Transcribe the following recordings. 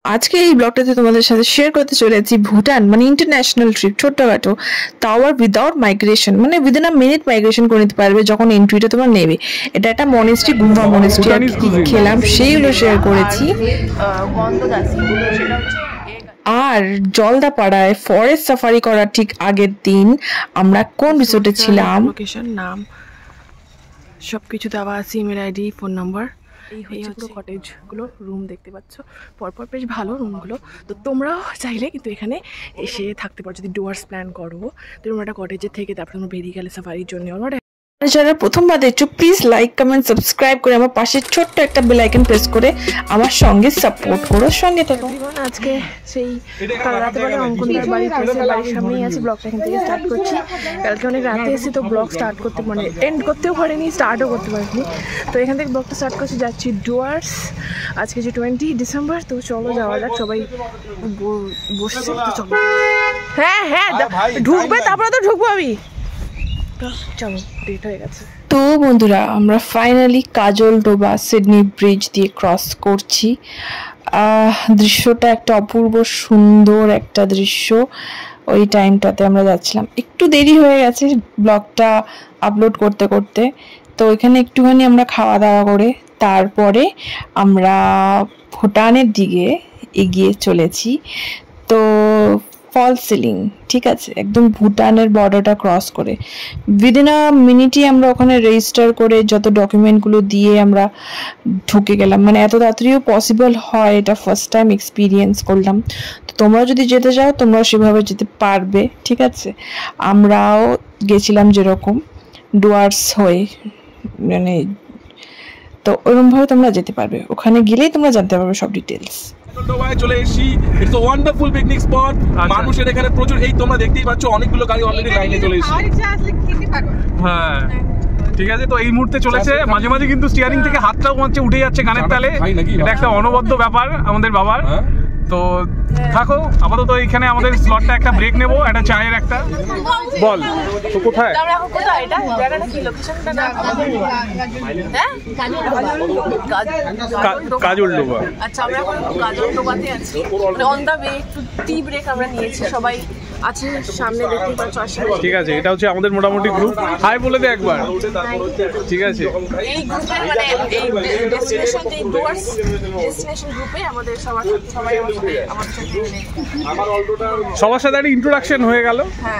আজকে এই ব্লগটাতে তোমাদের সাথে শেয়ার করতে চলেছি ভুটান মানে ইন্টারন্যাশনাল ট্রিপ, ছোট্টখাটো, তাও আর উইদাউট মাইগ্রেশন, মানে উইদিন আ মিনিট মাইগ্রেশন করে নিতে পারবে যখন এন্ট্রিটা তোমরা নেবে। এটা একটা মনেস্ট্রি, গুম্বা মনেস্ট্রি। আর কি খেলাম সেইগুলো শেয়ার করেছি। আর জলদাপাড়ায় ফরেস্ট সাফারি করার ঠিক আগের দিন আমরা কোন রিসোর্টে ছিলাম, লোকেশন, নাম সবকিছু দেওয়া আছে, ইমেল আইডি, ফোন নাম্বার। এই হচ্ছে কটেজগুলো, রুম দেখতে পাচ্ছ পরপর, বেশ ভালো রুমগুলো। তো তোমরাও চাইলে কিন্তু এখানে এসে থাকতে পারো যদি ডুয়ার্স প্ল্যান করো। তো তোমরা একটা কটেজে থেকে তারপর তোমরা বেরিয়ে গেলে সাফারির জন্য। যারা প্রথমবার দেখছো প্লিজ লাইক, কমেন্ট, সাবস্ক্রাইব করে আমার পাশে ছোট্ট একটা বেল আইকন প্রেস করে আমার সঙ্গে সাপোর্ট করো, সঙ্গে থাকো। আজকে সেই কাল রাতে বেলা অঙ্কনদার বাড়ির সামনেই আছে, ব্লগটা এখান থেকে স্টার্ট করছি। কালকে অনেক রাতে এসেছি তো ব্লগ স্টার্ট করতে মানে এন্ড করতেও পারিনি, স্টার্টও করতে পারিনি। তো এখান থেকে ব্লগটা স্টার্ট করছি, যাচ্ছি ডুয়ার্স। আজকে যে 20 ডিসেম্বর, তো চলো যাওয়া যাক। সবাই বসছে, তো চলো। হ্যাঁ হ্যাঁ ঢুকবে, তারপরে তো ঢুকবো আমি। চলো, ডেট হয়ে গেছে। তো বন্ধুরা, আমরা ফাইনালি কাজলডোবা সিডনি ব্রিজ দিয়ে ক্রস করছি। দৃশ্যটা একটা অপূর্ব সুন্দর একটা দৃশ্য। ওই টাইমটাতে আমরা যাচ্ছিলাম, একটু দেরি হয়ে গেছে ব্লগটা আপলোড করতে করতে। তো ওইখানে একটুখানি আমরা খাওয়া দাওয়া করে তারপরে আমরা ভুটানের দিকে এগিয়ে চলেছি। তো ফল সিলিং, ঠিক আছে, একদম ভুটানের বর্ডারটা ক্রস করে উইদিন আ মিনিটই আমরা ওখানে রেজিস্টার করে যত ডকুমেন্টগুলো দিয়ে আমরা ঢুকে গেলাম। মানে এত তাড়াতাড়িও পসিবল হয়, এটা ফার্স্ট টাইম এক্সপিরিয়েন্স করলাম। তো তোমরা যদি যেতে চাও তোমরাও সেভাবে যেতে পারবে, ঠিক আছে। আমরাও গেছিলাম যেরকম ডুয়ার্স হয়ে, মানে তো ওরকমভাবে তোমরা যেতে পারবে। ওখানে গেলেই তোমরা জানতে পারবে সব ডিটেলস। চলে এসেছি, it's a wonderful picnic spot. মানুষের এখানে প্রচুর, এই তোমরা দেখতেই পাচ্ছ অনেকগুলো গাড়ি অলরেডি লাইনে চলে এসেছে। হ্যাঁ ঠিক আছে, তো এই মুহূর্তে চলেছে। মাঝে মাঝে কিন্তু স্টিয়ারিং থেকে হাতটাও উঠে যাচ্ছে গানের তালে, এটা একটা অনবদ্য ব্যাপার আমাদের বাবার। তো থাকো, আপাতত এইখানে আমাদের স্লটটা একটা ব্রেক নেবো, একটা চায়ের একটা। বল তো কোথায় কাজলডোবা? আচ্ছা, আমরা এখন কাজলডোবাতে আছি, on the way to tea break আমরা নিয়েছি। সবাই আছে সামনে, দেখতেই পাচ্ছ। ঠিক আছে, এটা হচ্ছে আমাদের মোটামুটি গ্রুপ। হাই বলে দে একবার, ঠিক আছে। এই গ্রুপে মানে এই ডেস্টিনেশন, এই ডুয়ার্স ডেস্টিনেশন গ্রুপে আমাদের সবার সবাই সবার সাথে একটা ইন্ট্রোডাকশন হয়ে গেল,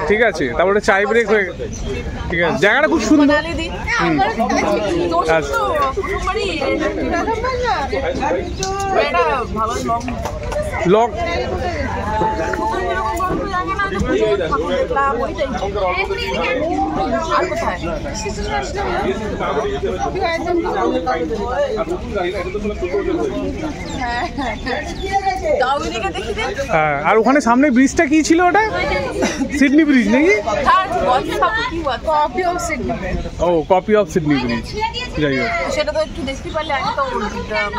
ঠিক আছে। তারপরে চাই ব্রেক হয়ে গেল, ঠিক আছে। জায়গাটা খুব সুন্দর। লং আর ওখানে সামনে ব্রিজটা কি ছিল? ওটা সিডনি ব্রিজ নাকি? ও, কপি অফ সিডনি ব্রিজ। যাই হোক, সেটা তো একটু দেখতে পারলে আগে তো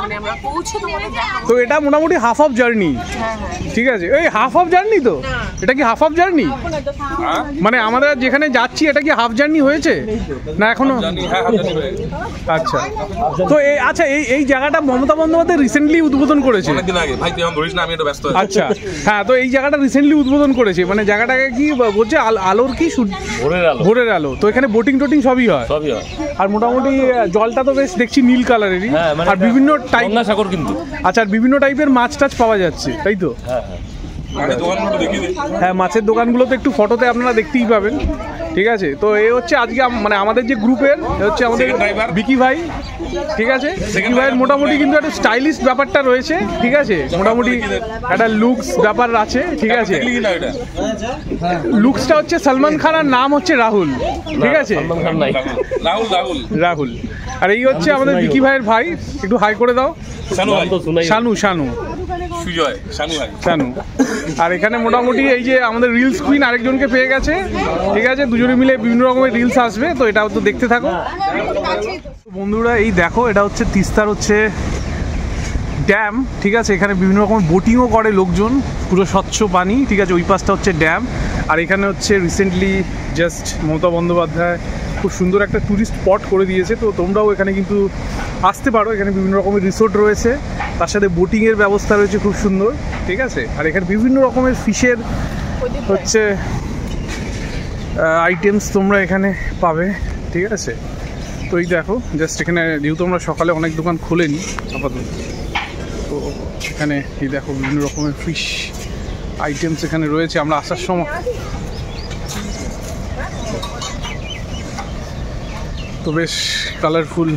মানে আমরা পৌঁছে তোমাদের দেখাবো। তো এটা মোটামুটি হাফ অফ জার্নি, ঠিক আছে। এই হাফ অফ জার্নি, তো এটা কি হাফ অফ জার্নি? মানে আমরা যেখানে যাচ্ছি এটা কি হাফ জার্নি হয়েছে না এখনো? আচ্ছা, তো এই আচ্ছা এই জায়গাটা মমতা বন্দ্যোপাধ্যায় রিসেন্টলি উদ্বোধন করেছে। আচ্ছা, হ্যাঁ, তো এই জায়গাটা রিসেন্টলি উদ্বোধন করেছে। মানে জায়গাটাকে কি বলছে, আলোর কি ভোরের আলো। তো এখানে বোটিং টোটিং সবই হয়। আর মোটামুটি জলটা তো বেশ দেখছি নীল কালারেরই, আর বিভিন্ন টাইপ সাগর কিন্তু। আচ্ছা, আর বিভিন্ন টাইপের মাছ টাছ পাওয়া যাচ্ছে, তাই তো? হ্যাঁ, মাছের দোকানগুলো তো একটু ফটোতে আপনারা দেখতেই পাবেন, ঠিক আছে। তো এ হচ্ছে আজকে মানে আমাদের যে গ্রুপের, এ হচ্ছে আমাদের বিকি ভাই, ঠিক আছে। বিকি ভাইয়ের মোটামুটি কিন্তু একটা স্টাইলিশ ব্যাপারটা রয়েছে, ঠিক আছে। মোটামুটি একটা লুকস ব্যাপার আছে, ঠিক আছে। লুকসটা হচ্ছে সালমান খান, আর নাম হচ্ছে রাহুল, ঠিক আছে। রাহুল। আর এই হচ্ছে আমাদের বিকি ভাইয়ের ভাই, একটু হাই করে দাও। শানু। আর এখানে মোটামুটি এই যে আমাদের রিলস কুইন আরেকজনকে পেয়ে গেছে, ঠিক আছে। দুজনে মিলে বিভিন্ন রকমের রিলস আসবে, তো এটাও তো দেখতে থাকো বন্ধুরা। এই দেখো, এটা হচ্ছে তিস্তার হচ্ছে ড্যাম, ঠিক আছে। এখানে বিভিন্ন রকমের বোটিংও করে লোকজন, পুরো স্বচ্ছ পানি, ঠিক আছে। ওই পাশটা হচ্ছে ড্যাম, আর এখানে হচ্ছে রিসেন্টলি জাস্ট মমতা বন্দ্যোপাধ্যায় খুব সুন্দর একটা ট্যুরিস্ট স্পট করে দিয়েছে। তো তোমরাও এখানে কিন্তু আসতে পারো। এখানে বিভিন্ন রকমের রিসোর্ট রয়েছে, তার সাথে বোটিংয়ের ব্যবস্থা রয়েছে খুব সুন্দর, ঠিক আছে। আর এখানে বিভিন্ন রকমের ফিশের হচ্ছে আইটেমস তোমরা এখানে পাবে, ঠিক আছে। তো এই দেখো জাস্ট এখানে যেহেতু আমরা সকালে অনেক দোকান খোলেনি আপাতত, তো এখানে এই দেখো বিভিন্ন রকমের ফিশ আইটেমস এখানে রয়েছে। আমরা আসার সময় তো বেশ কালারফুল,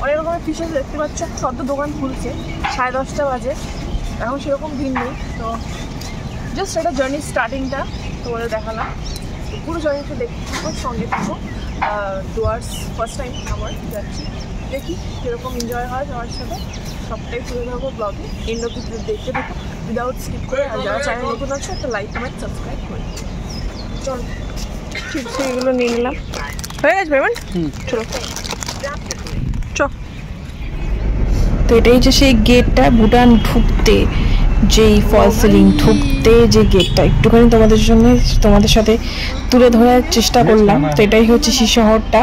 অনেক রকমের ফিশেস দেখতে পাচ্ছ। সদ্য দোকান খুলছে, 10:30 বাজে, এখন সেরকম ভিড় নেই। তো জাস্ট একটা জার্নি স্টার্টিংটা তোমাদের দেখালাম। পুরো জার্নিটা দেখতে থাকো, সঙ্গে থাকো। ডুয়ার্স ফার্স্ট টাইম আমার যাচ্ছি, দেখি কীরকম এনজয় হয় তোমার সাথে। সবটাই তুলে ধরবো ব্লগে, এন্ড অফ দ্য দেখতে থাকো উইদাউট স্কিপ করে। আর যারা চ্যানেল নতুন আছে একটা লাইক কমেন্ট সাবস্ক্রাইব করে চলো। ঠিক আছে, এগুলো নিয়ে নিলাম, হয়ে গেছে পেমেন্ট। চলো চল। তো এটাই যে সেই গেটটা, ভুটান ঢুকতে যেই ফল সিলিং ঢুকতে যে গেটটা, একটুখানি তোমাদের সাথে তুলে ধরার চেষ্টা করলাম। তো এটাই হচ্ছে সেই শহরটা,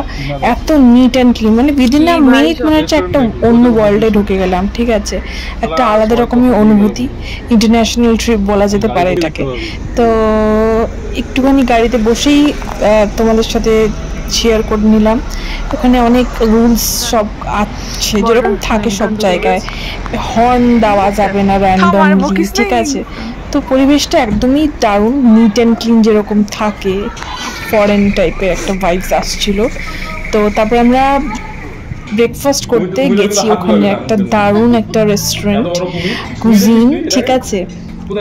এত নিট অ্যান্ড ক্লিন, মানে উইদিন আ মিনিট মনে হচ্ছে একটা অন্য ওয়ার্ল্ডে ঢুকে গেলাম, ঠিক আছে। একটা আলাদা রকমের অনুভূতি, ইন্টারন্যাশনাল ট্রিপ বলা যেতে পারে এটাকে। তো একটুখানি গাড়িতে বসেই তোমাদের সাথে শেয়ার করে নিলাম। ওখানে অনেক রুলস সব আছে, যেরকম থাকে সব জায়গায়, হর্ন দেওয়া যাবে না র্যান্ডমলি, ঠিক আছে। তো পরিবেশটা একদমই দারুণ, নিট অ্যান্ড ক্লিন যেরকম থাকে, ফরেন টাইপের একটা ভাইবস আসছিল। তো তারপরে আমরা ব্রেকফাস্ট করতে গেছি ওখানে, একটা দারুণ একটা রেস্টুরেন্ট কুজিন, ঠিক আছে।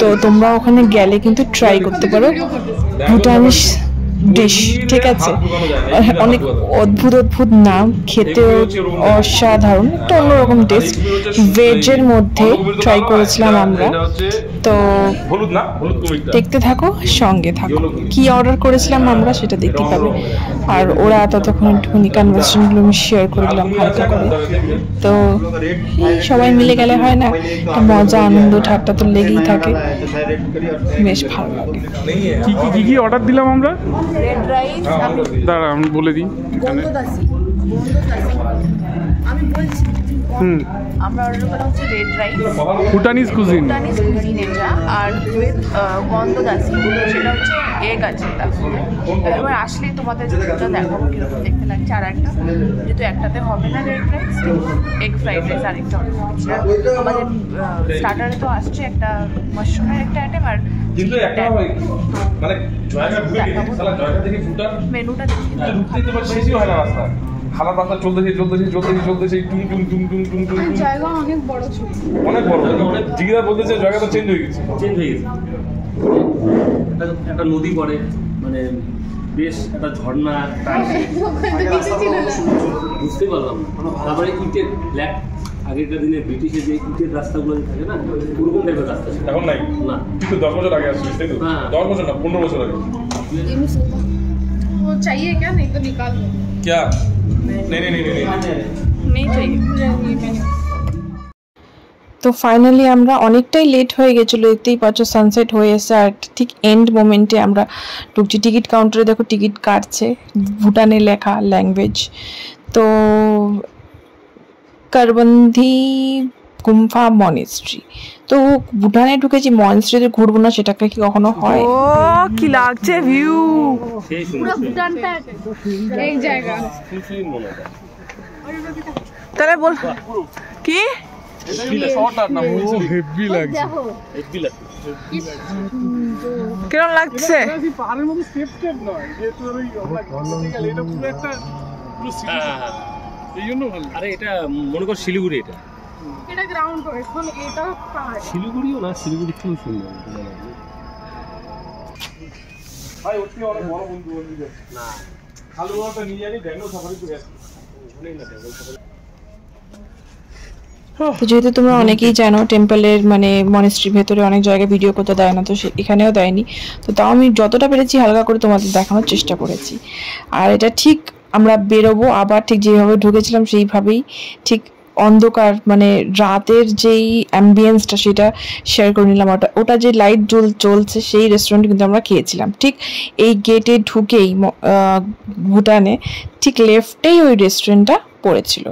তো তোমরা ওখানে গেলে কিন্তু ট্রাই করতে পারো ভুটানিস ডিশ, ঠিক আছে। অনেক অদ্ভুত অদ্ভুত নাম, খেতেও অসাধারণ, একটা অন্যরকম টেস্ট। ভেজের মধ্যে ট্রাই করেছিলাম আমরা। তো দেখতে থাকো, সঙ্গে থাকো। কি অর্ডার করেছিলাম আমরা সেটা দেখতে পাবে। আর ওরা ততক্ষণ একটুখানি কনভারসেশনগুলো আমি শেয়ার করে দিলাম হালকা করে। তো সবাই মিলে গেলে হয় না, মজা আনন্দ ঠাট্টা তো লেগেই থাকে, বেশ ভালো লাগে। কি অর্ডার দিলাম আমরা? রেড রাইস, দাঁড়া আমি বলে দিই এখানে। আমি বলছি আমরা অর্ডার করা হচ্ছে রেড রাইস, ভুটানিজ কুজিন, এটা, আর উইথ গন্ধদাসি, সেটা হচ্ছে এগ আছে। এবার আসলে তোমাদের যেটা দেখাবো কীরকম দেখতে লাগছে। আর একটা যেহেতু একটাতে হবে না red rice, egg fried rice আরেকটা অর্ডার করছি। আমাদের স্টার্টারে তো আসছে একটা মাশরুমের একটা আইটেম, আর কিন্তু একটা মানে জয়গা ঘুরে গেছে, সালা জয়গা থেকে ভুটান মেনুটা দেখি, ঢুকতেই তো শেষই হয় না রাস্তা। খালা রাস্তা চলতেছে টুম টুম টুম টুম টুম। জায়গা অনেক বড় ছিল, অনেক বড়। জিগিরা বলতেছে জায়গাটা চেঞ্জ হয়ে গেছে। একটা নদী পড়ে, মানে বেশ একটা ঝর্ণা, বুঝতে পারলাম না। তারপরে ইটের ব্ল্যাক, আগেকার দিনে ব্রিটিশের যে ইটের রাস্তাগুলো থাকে না, ওরকম টাইপের রাস্তা ছিল। এখন নাই না, কিন্তু 10 বছর আগে আসছিস, তাই তো? 10 বছর না, 15 বছর আগে। वो चाहिए क्या? नहीं तो निकाल दो। क्या? नहीं चाहिए। তো ফাইনালি আমরা অনেকটাই লেট হয়ে গেছিলো, দেখতেই পাচ্ছ সানসেট হয়ে এসে। আর ঠিক এন্ড মোমেন্টে আমরা ঢুকছি। টিকিট কাউন্টারে দেখো টিকিট কাটছে, ভুটানে লেখা ল্যাঙ্গুয়েজ। তো করবন্ধি গুম্ফা মনেস্ট্রি, তো ভুটানে ঢুকেছি, মনেস্ট্রিতে ঘুরবো না সেটাকে কি কখনো হয়? ও কি লাগছে ভিউ, পুরো ভুটানটা এক জায়গা। তাহলে বল কি হেভি লাগছে। কিরম লাগছে? পাহাড়ের মধ্যে স্টেপ স্টেপ নয়, যেহেতু ওই এটা পুরো একটা এই জন্য ভালো। আরে এটা মনে কর শিলিগুড়ি, এটা গ্রাউন্ড এখন এটা পাহাড়। শিলিগুড়িও না, শিলিগুড়ি খুব সুন্দর ভাই। ওটি অনেক বড় বন্ধু না, খালুয়াটা নিয়ে জানি ব্যাঙ্গালোর সাফারি তো গেছে। তো যেহেতু তোমরা অনেকেই জানো টেম্পলের মানে মনেস্ট্রির ভেতরে অনেক জায়গায় ভিডিও করতে দেয় না, তো এখানেও দেয়নি। তো তাও আমি যতটা পেরেছি হালকা করে তোমাদের দেখানোর চেষ্টা করেছি। আর এটা ঠিক আমরা বেরোবো আবার ঠিক যেভাবে ঢুকেছিলাম সেইভাবেই ঠিক অন্ধকার মানে রাতের যেই অ্যাম্বিয়েন্সটা সেটা শেয়ার করে নিলাম। ওটা যে লাইট জ্বলছে সেই রেস্টুরেন্টে কিন্তু আমরা খেয়েছিলাম। ঠিক এই গেটে ঢুকেই ভুটানে ঠিক লেফটেই ওই রেস্টুরেন্টটা পড়েছিল।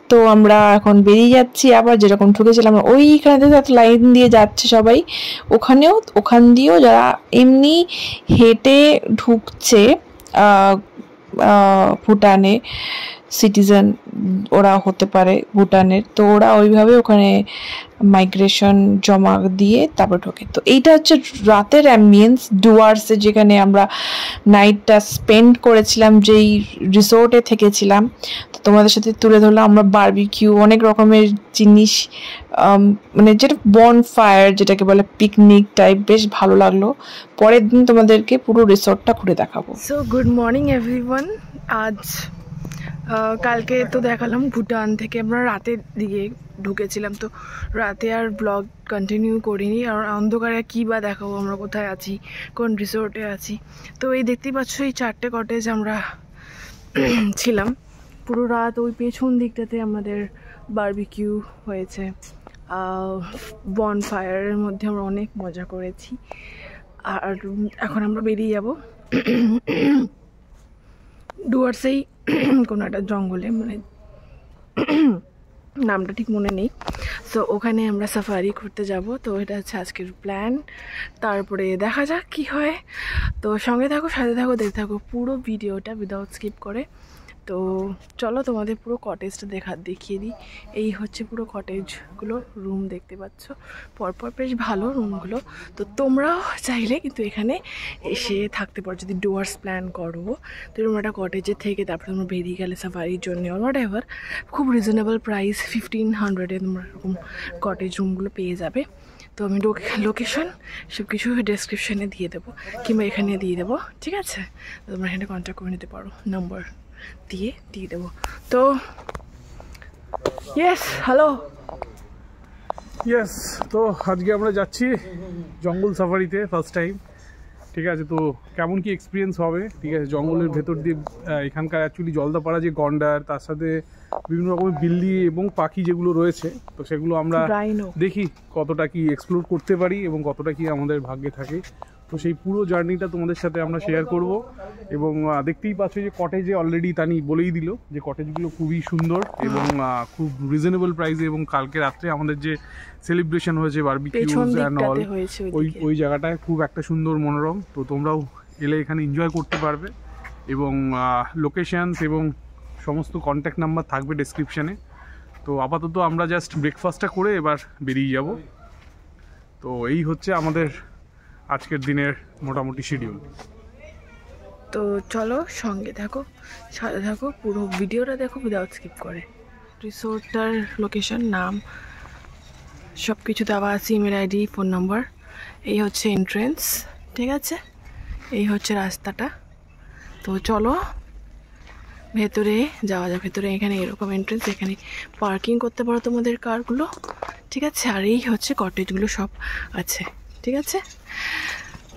তো আমরা এখন বেরিয়ে যাচ্ছি, আবার যেরকম ঢুকেছিলাম ওইখানে লাইন দিয়ে যাচ্ছে সবাই, ওখান দিয়েও যারা এমনি হেঁটে ঢুকছে ভুটানে সিটিজেন ওরা হতে পারে ভুটানের, তো ওরা ওইভাবে ওখানে মাইগ্রেশন জমা দিয়ে তারপর ঢোকে। তো এইটা হচ্ছে রাতের অ্যাম্বিয়েন্স ডুয়ার্সে, যেখানে আমরা নাইটটা স্পেন্ড করেছিলাম, যেই রিসোর্টে থেকেছিলাম। তো তোমাদের সাথে তুলে ধরলাম আমরা বারবিকিউ, অনেক রকমের জিনিস, মানে যেটা বন ফায়ার যেটাকে বলে, পিকনিক টাইপ, বেশ ভালো লাগলো। পরের দিন তোমাদেরকে পুরো রিসোর্টটা ঘুরে দেখাবো। So good morning everyone. আজ কালকে তো দেখালাম ভুটান থেকে আমরা রাতের দিকে ঢুকেছিলাম, তো রাতে আর ব্লগ কন্টিনিউ করিনি, আর অন্ধকারে কী বা দেখাবো আমরা কোথায় আছি, কোন রিসোর্টে আছি। তো এই দেখতেই পাচ্ছ এই 4টে কটেজ আমরা ছিলাম পুরো রাত। ওই পেছন দিকটাতে আমাদের বারবিকিউ হয়েছে, বন ফায়ারের মধ্যে আমরা অনেক মজা করেছি। আর এখন আমরা বেরিয়ে যাব ডুয়ার্সেই কোনো একটা জঙ্গলে, মানে নামটা ঠিক মনে নেই। সো ওখানে আমরা সাফারি করতে যাব। তো এটা হচ্ছে আজকের প্ল্যান, তারপরে দেখা যাক কি হয়। তো সঙ্গে থাকো, সাথে থাকো, দেখতে থাকো পুরো ভিডিওটা উইদাউট স্কিপ করে। তো চলো তোমাদের পুরো কটেজটা দেখিয়ে দিই। এই হচ্ছে পুরো কটেজগুলো, রুম দেখতে পাচ্ছ পরপর, বেশ ভালো রুমগুলো। তো তোমরাও চাইলে কিন্তু এখানে এসে থাকতে পারো যদি ডুয়ার্স প্ল্যান করো। তো এরকম একটা কটেজে থেকে তারপরে তোমরা বেরিয়ে গেলে সাফারির জন্য হোয়াট এভার, খুব রিজনেবল প্রাইস 1500-এ তোমরা এরকম কটেজ রুমগুলো পেয়ে যাবে। তো আমি লোকেশন সব কিছু ডেসক্রিপশানে দিয়ে দেবো, কিংবা এখানে দিয়ে দেবো, ঠিক আছে? তোমরা এখানে কন্ট্যাক্ট করে নিতে পারো, নাম্বার দিয়ে দেবো। তো হ্যালো, তো আজকে আমরা যাচ্ছি জঙ্গল সাফারিতে ফার্স্ট টাইম, ঠিক আছে? তো কেমন কি এক্সপিরিয়েন্স হবে, ঠিক আছে? জঙ্গলের ভেতর দিয়ে এখানকার অ্যাকচুয়ালি জলদাপাড়া যে গন্ডার, তার সাথে বিভিন্ন রকমের বিল্লি এবং পাখি যেগুলো রয়েছে, তো সেগুলো আমরা দেখি কতটা কি এক্সপ্লোর করতে পারি এবং কতটা কি আমাদের ভাগ্যে থাকে। তো সেই পুরো জার্নিটা তোমাদের সাথে আমরা শেয়ার করব। এবং দেখতেই পাচ্ছ যে কটেজে অলরেডি তানি বলেই দিল যে কটেজগুলো খুবই সুন্দর এবং খুব রিজনেবল প্রাইসে। এবং কালকে রাত্রে আমাদের যে সেলিব্রেশন হয়েছে বারবিকিউজ অ্যান্ড অল, ওই জায়গাটায় খুব একটা সুন্দর মনোরম। তো তোমরাও এলে এখানে এনজয় করতে পারবে। এবং লোকেশানস এবং সমস্ত কন্ট্যাক্ট নাম্বার থাকবে ডেসক্রিপশানে। তো আপাতত আমরা জাস্ট ব্রেকফাস্টটা করে এবার বেরিয়ে যাব। তো এই হচ্ছে আমাদের আজকের দিনের মোটামুটি শিডিউল। তো চলো সঙ্গে থাকো, সাথে থাকো, পুরো ভিডিওটা দেখো উইদাউট স্কিপ করে। রিসোর্টটার লোকেশন, নাম সব কিছু দেওয়া আছে, ইমেল আইডি, ফোন নাম্বার। এই হচ্ছে এন্ট্রেন্স, ঠিক আছে? এই হচ্ছে রাস্তাটা। তো চলো ভেতরে যাওয়া যাক। ভেতরে এখানে এরকম এন্ট্রেন্স, এখানে পার্কিং করতে পারো তোমাদের কারগুলো, ঠিক আছে? আর এই হচ্ছে কটেজগুলো সব আছে, ঠিক আছে?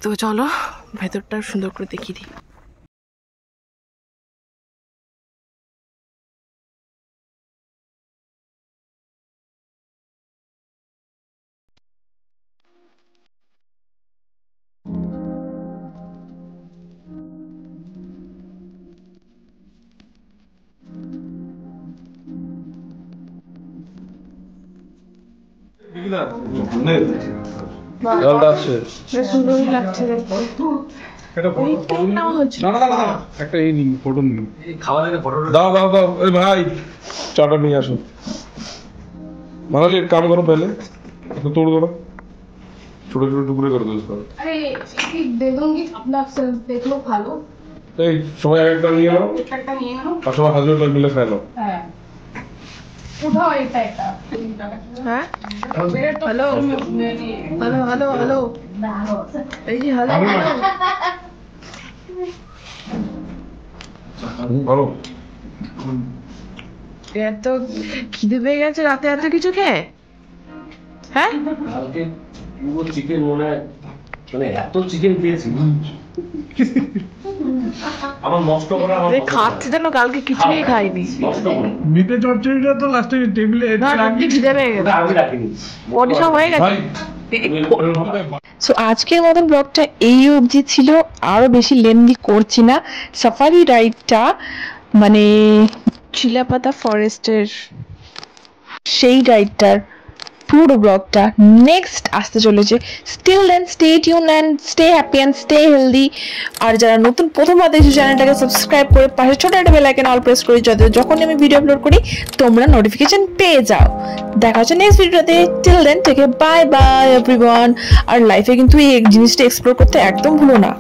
তো চলো ভেতরটা সুন্দর করে দেখিয়ে দিই। জলটা আছে, সুন্দরই লাগছে দেখতে। একটা এই নিন, ফটো নিন, দাও ভাই চাটা নিয়ে আসো। एक काम करो, पहले तो तोड़ दो ना, छोटे छोटे टुकड़े कर दो इसका। अरे दे दूंगी, अपना देख लो, खा लो। সবাই একটা নিয়ে নাও, আর সবাই হাজবেন্ড ওয়াইফ মিলে খাই নাও। হ্যাঁ, উঠাও এটা একটা। হ্যাঁ, হ্যালো হ্যালো হ্যালো হ্যালো, এই যে হ্যালো ভালো। এত খিদে পেয়ে গেছে রাতে এত কিছু খেয়ে। হ্যাঁ, কালকে পুরো চিকেন মনে হয়, মানে এত চিকেন পেয়েছি আমার নষ্ট করা আমার খাচ্ছে যেন কালকে কিছুই খাইনি। মিটে চচ্চড়িটা তো লাস্টে টেবিলে খিদে পেয়ে গেছে, আমি রাখিনি ওটা সব হয়ে গেছে। সো আজকের মতন ব্লগটা এই অবধি ছিল, আরো বেশি লেন্দি করছি না। সাফারি রাইডটা মানে চিলাপাতা ফরেস্টের সেই রাইডটার পুরো ব্লগটা নেক্সট আসতে চলেছে। Still then stay tune and stay happy and stay healthy. আর যারা নতুন প্রথমবার দেখছো চ্যানেলটাকে সাবস্ক্রাইব করে পাশে ছোট একটা বেল আইকন অল প্রেস করে যাতে যখন আমি ভিডিও আপলোড করি তোমরা নোটিফিকেশন পেয়ে যাও। দেখা হচ্ছে নেক্সট ভিডিওতে। Till then take bye bye everyone. আর লাইফে কিন্তু এই জিনিসটা এক্সপ্লোর করতে একদম ভুলো না।